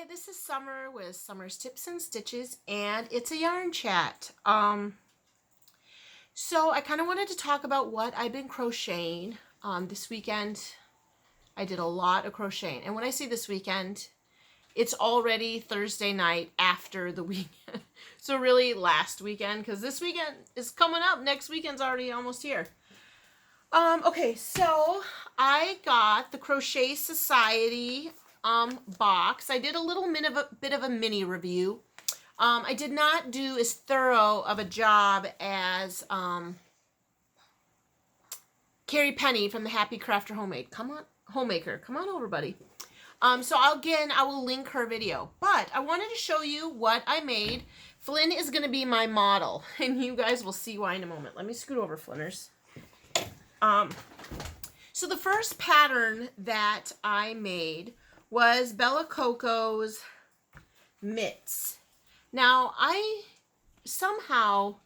Hi, this is Summer with Summer's Tips and Stitches, and it's a yarn chat. So I kind of wanted to talk about what I've been crocheting. This weekend, I did a lot of crocheting. And when I say this weekend, it's already Thursday night after the weekend. So really last weekend, because this weekend is coming up. Next weekend's already almost here. Okay, so I got the Crochet Society box. I did a little bit of a mini review. I did not do as thorough of a job as Carrie Penny from the Happy Crafter Homemaker. Come on over, buddy. So I will link her video. But I wanted to show you what I made. Flynn is going to be my model, and you guys will see why in a moment. Let me scoot over, Flynners. So the first pattern that I made was Bella Coco's mitts. Now, I somehow,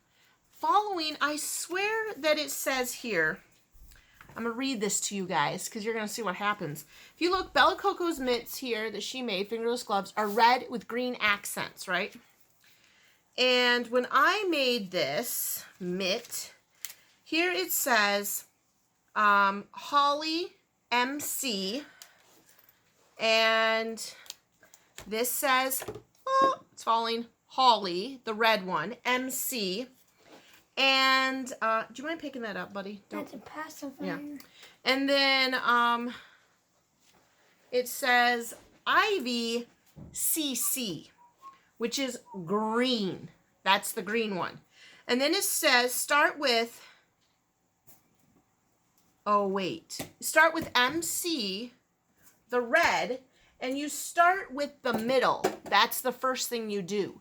I swear that it says here, I'm going to read this to you guys because you're going to see what happens. If you look, Bella Coco's mitts here that she made, fingerless gloves, are red with green accents, right? And when I made this mitt, here it says Holly MC, and this says, oh, it's falling, Holly, the red one, MC, and do you mind picking that up, buddy? That's a pacifier. Yeah. And then it says Ivy CC, which is green. That's the green one. And then it says start with start with MC, the red, and you start with the middle. That's the first thing you do.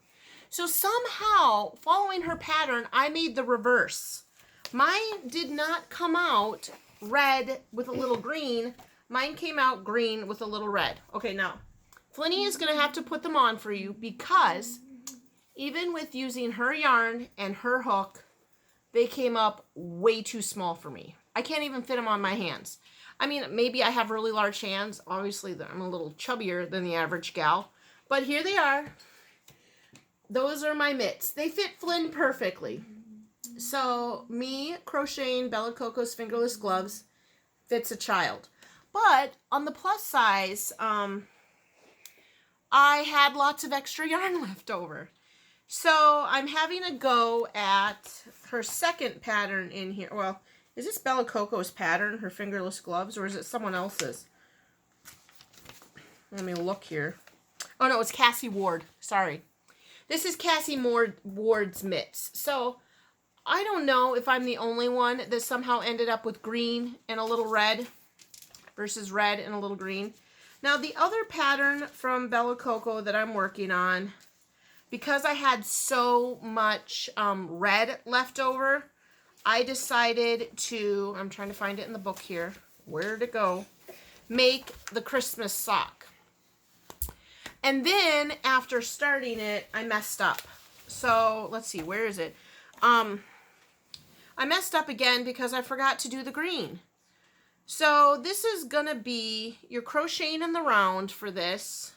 So somehow, following her pattern, I made the reverse. Mine did not come out red with a little green. Mine came out green with a little red. Okay, now, Flinny is going to have to put them on for you because even with using her yarn and her hook, they came up way too small for me. I can't even fit them on my hands. I mean, maybe I have really large hands. Obviously, I'm a little chubbier than the average gal. But here they are. Those are my mitts. They fit Flynn perfectly. So, me crocheting Bella Coco's fingerless gloves fits a child. But, on the plus size, I had lots of extra yarn left over. So, I'm having a go at her second pattern in here. Well, is this Bella Coco's pattern, her fingerless gloves, or is it someone else's? Let me look here. Oh, no, it's Cassie Ward. Sorry. This is Cassie Ward's mitts. So, I don't know if I'm the only one that somehow ended up with green and a little red versus red and a little green. Now, the other pattern from Bella Coco that I'm working on, because I had so much red left over, I decided to, I'm trying to find it in the book here, where'd it go, make the Christmas sock. And then, after starting it, I messed up. So, let's see, where is it? I messed up again because I forgot to do the green. So, this is going to be, you're crocheting in the round for this.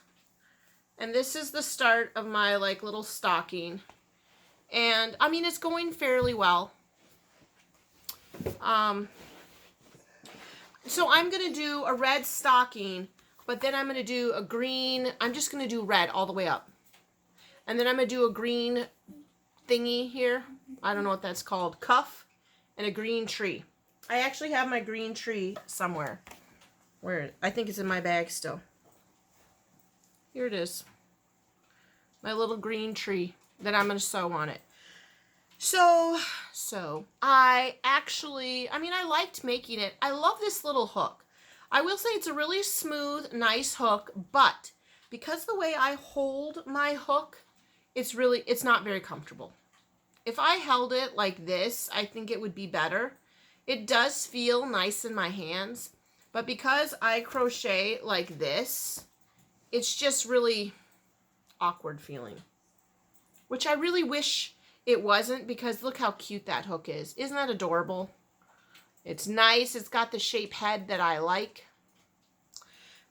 And this is the start of my, like, little stocking. And, I mean, it's going fairly well. So I'm going to do a red stocking, but then I'm going to do a green. I'm just going to do red all the way up. And then I'm going to do a green thingy here. I don't know what that's called. Cuff and a green tree. I actually have my green tree somewhere. Where? I think it's in my bag still. Here it is. My little green tree that I'm going to sew on it. So I liked making it. I love this little hook. I will say it's a really smooth, nice hook, but because the way I hold my hook, it's not very comfortable. If I held it like this, I think it would be better. It does feel nice in my hands, but because I crochet like this, it's just really awkward feeling, which I really wish it wasn't, because look how cute that hook is. Isn't that adorable? It's nice. It's got the shape head that I like.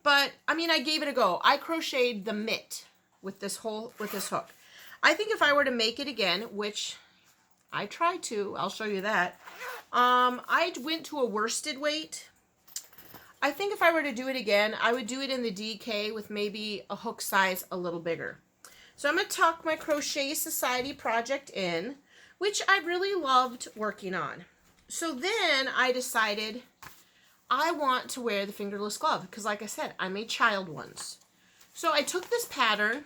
But I mean, I gave it a go. I crocheted the mitt with this hook. I think if I were to make it again, which I tried to, I'll show you that. I went to a worsted weight. I think if I were to do it again, I would do it in the DK with maybe a hook size a little bigger. So I'm going to tuck my Crochet Society project in, which I really loved working on. So then I decided I want to wear the fingerless glove because, like I said, I made child ones. So I took this pattern,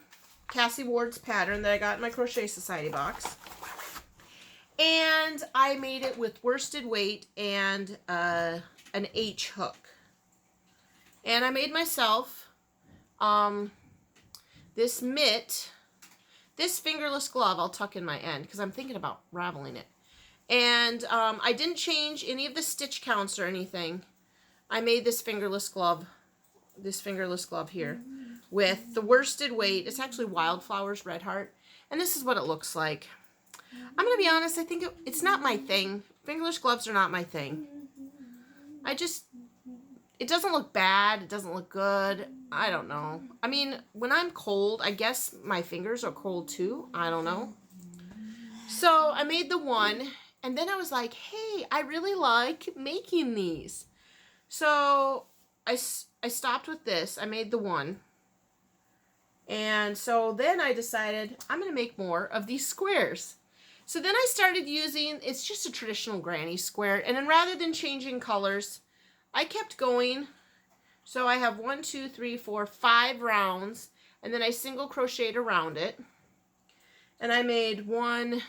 Cassie Ward's pattern that I got in my Crochet Society box, and I made it with worsted weight and an H hook. And I made myself this mitt, this fingerless glove. I'll tuck in my end because I'm thinking about raveling it. And I didn't change any of the stitch counts or anything. I made this fingerless glove here with the worsted weight. It's actually Wildflowers Red Heart. And this is what it looks like. I'm going to be honest, I think it's not my thing. Fingerless gloves are not my thing. It doesn't look bad. It doesn't look good. I don't know. I mean, when I'm cold, I guess my fingers are cold too. I don't know. So I made the one, and then I was like, hey, I really like making these. So I stopped with this. I made the one. And so then I decided I'm going to make more of these squares. So then I started using, it's just a traditional granny square. And then rather than changing colors, I kept going. So I have 1, 2, 3, 4, 5 rounds. And then I single crocheted around it. And I made 1,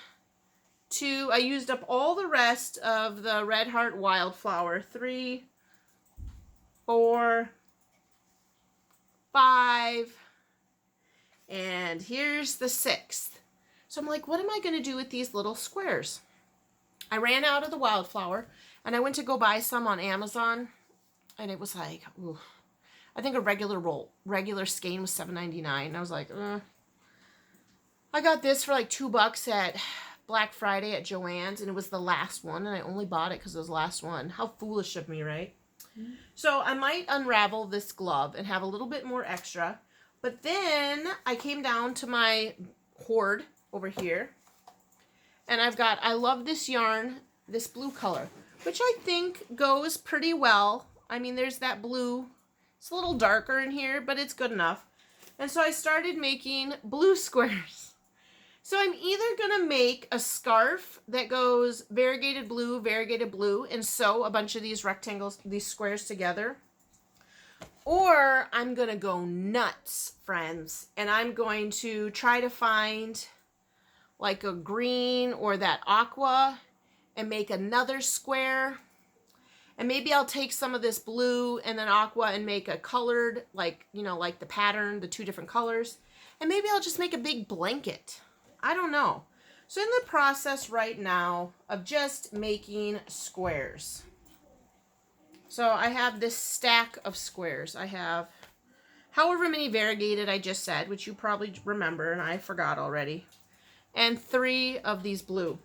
2, I used up all the rest of the Red Heart Wildflower. 3, 4, 5, and here's the 6th. So I'm like, what am I going to do with these little squares? I ran out of the Wildflower, and I went to go buy some on Amazon, and it was like, ooh, I think a regular skein was $7.99. And I was like, I got this for like $2 at Black Friday at Joann's, and it was the last one, and I only bought it because it was the last one. How foolish of me, right? So I might unravel this glove and have a little bit more extra. But then I came down to my hoard over here. And I love this yarn, this blue color, which I think goes pretty well. I mean, there's that blue. It's a little darker in here, but it's good enough. And so I started making blue squares. So I'm either going to make a scarf that goes variegated blue, and sew a bunch of these rectangles, these squares together. Or I'm going to go nuts, friends. And I'm going to try to find like a green or that aqua and make another square. And maybe I'll take some of this blue and then aqua and make a colored, like, you know, like the pattern, the 2 different colors. And maybe I'll just make a big blanket. I don't know. So in the process right now of just making squares. So I have this stack of squares. I have however many variegated I just said, which you probably remember and I forgot already. And 3 of these blue.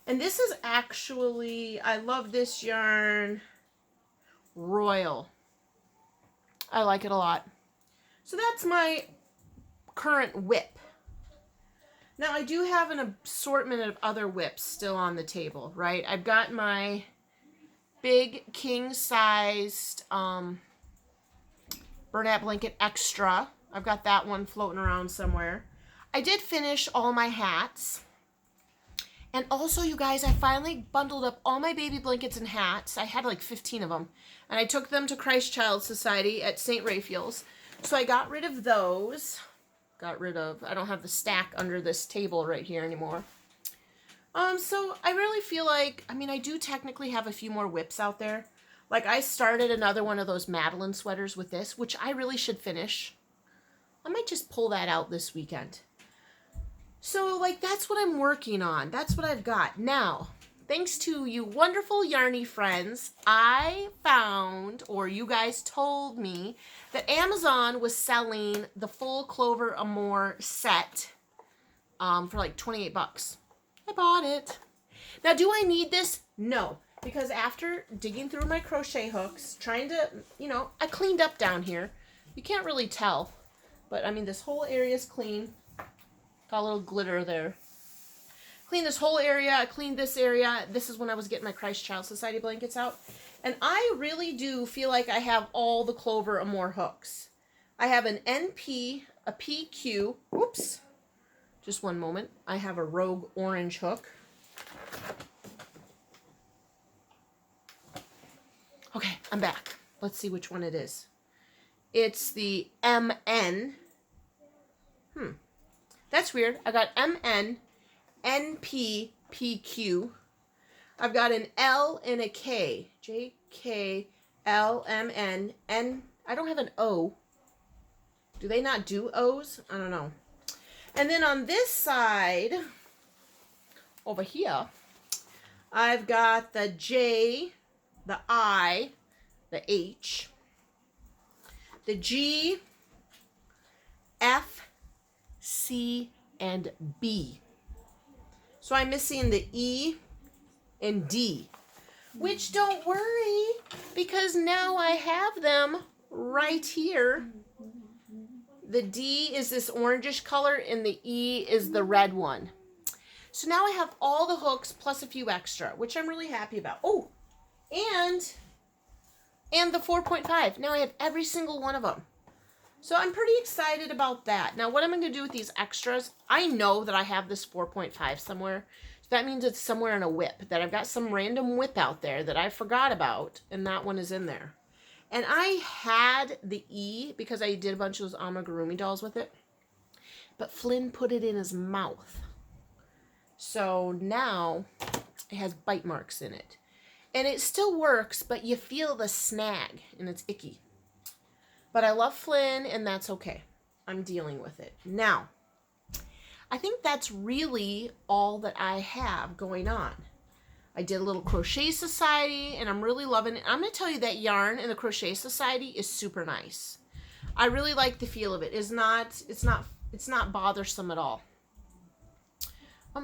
And this is actually, I love this yarn, Royal. I like it a lot. So that's my current whip. Now I do have an assortment of other whips still on the table, right? I've got my big king-sized Bernat Blanket Extra. I've got that one floating around somewhere. I did finish all my hats. And also, you guys, I finally bundled up all my baby blankets and hats. I had like 15 of them. And I took them to Christ Child Society at St. Raphael's. So I got rid of those. I don't have the stack under this table right here anymore. So I really feel like, I mean, I do technically have a few more whips out there. Like I started another one of those Madeline sweaters with this, which I really should finish. I might just pull that out this weekend. So like, that's what I'm working on. That's what I've got. Now, thanks to you wonderful Yarny friends, I found, or you guys told me, that Amazon was selling the full Clover Amour set for like $28. I bought it. Now, do I need this? No. because after digging through my crochet hooks, trying to, you know, I cleaned up down here. You can't really tell, but I mean, this whole area is clean. Got a little glitter there. Cleaned this whole area. I cleaned this area. This is when I was getting my Christ Child Society blankets out. And I really do feel like I have all the Clover Amore hooks. I have an NP, a PQ. Oops. Just one moment. I have a Rogue Orange hook. Okay, I'm back. Let's see which one it is. It's the MN. That's weird. I got MN, NP, PQ. I've got an L and a K. J, K, L, M, N, N. I don't have an O. Do they not do O's? I don't know. And then on this side, over here, I've got the J, the I, the H, the G, F, C, and B. So I'm missing the E and D, which don't worry, because now I have them right here. The D is this orangish color and the E is the red one. So now I have all the hooks plus a few extra, which I'm really happy about. Oh, and the 4.5. Now I have every single one of them. So I'm pretty excited about that. Now what I'm going to do with these extras, I know that I have this 4.5 somewhere. So that means it's somewhere in a whip, that I've got some random whip out there that I forgot about, and that one is in there. And I had the E because I did a bunch of those amigurumi dolls with it. But Flynn put it in his mouth. So now it has bite marks in it. And it still works, but you feel the snag and it's icky. But I love Flynn, and that's okay. I'm dealing with it. Now, I think that's really all that I have going on. I did a little Crochet Society, and I'm really loving it. I'm going to tell you that yarn in the Crochet Society is super nice. I really like the feel of it. It's not bothersome at all.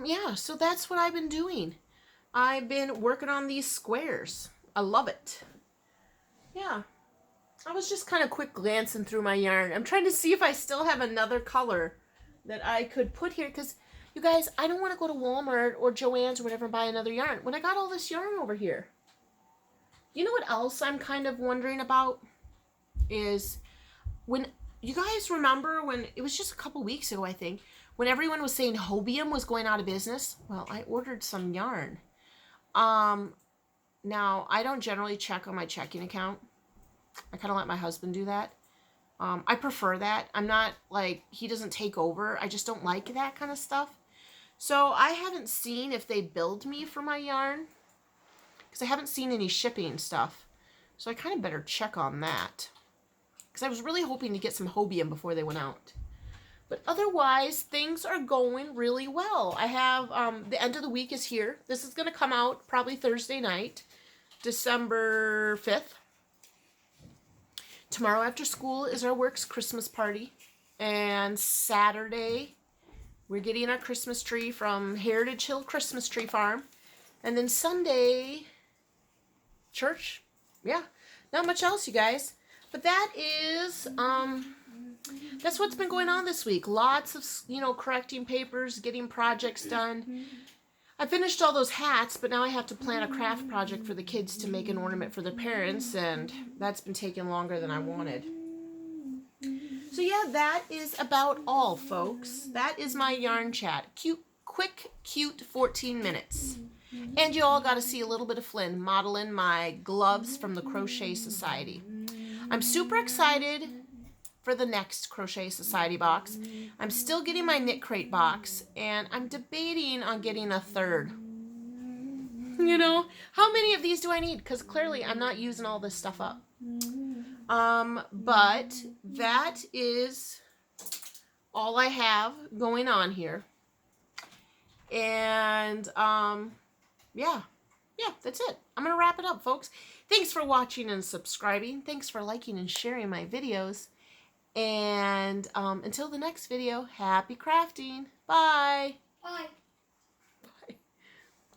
Yeah, so that's what I've been doing. I've been working on these squares. I love it. Yeah. I was just kind of quick glancing through my yarn. I'm trying to see if I still have another color that I could put here, because you guys, I don't want to go to Walmart or Joann's or whatever and buy another yarn when I got all this yarn over here. You know what else I'm kind of wondering about is, when you guys remember when it was just a couple weeks ago, I think, when everyone was saying Hobium was going out of business. Well, I ordered some yarn. Now I don't generally check on my checking account. I kind of let my husband do that. I prefer that. I'm not like, he doesn't take over. I just don't like that kind of stuff. So I haven't seen if they billed me for my yarn, because I haven't seen any shipping stuff. So I kind of better check on that, because I was really hoping to get some Hobium before they went out. But otherwise, things are going really well. I have, the end of the week is here. This is going to come out probably Thursday night, December 5th. Tomorrow after school is our work's Christmas party. And Saturday, we're getting our Christmas tree from Heritage Hill Christmas Tree Farm. And then Sunday, church. Yeah, not much else, you guys. But that is, that's what's been going on this week. Lots of, correcting papers, getting projects done. I finished all those hats, but now I have to plan a craft project for the kids to make an ornament for their parents, and that's been taking longer than I wanted. So yeah, that is about all, folks. That is my yarn chat. Quick, cute 14 minutes. And you all got to see a little bit of Flynn modeling my gloves from the Crochet Society. I'm super excited for the next Crochet Society box. I'm still getting my Knit Crate box, and I'm debating on getting a third. How many of these do I need? Because clearly I'm not using all this stuff up. But that is all I have going on here. And, yeah, that's it. I'm going to wrap it up, folks. Thanks for watching and subscribing. Thanks for liking and sharing my videos. And until the next video, happy crafting. Bye. Bye.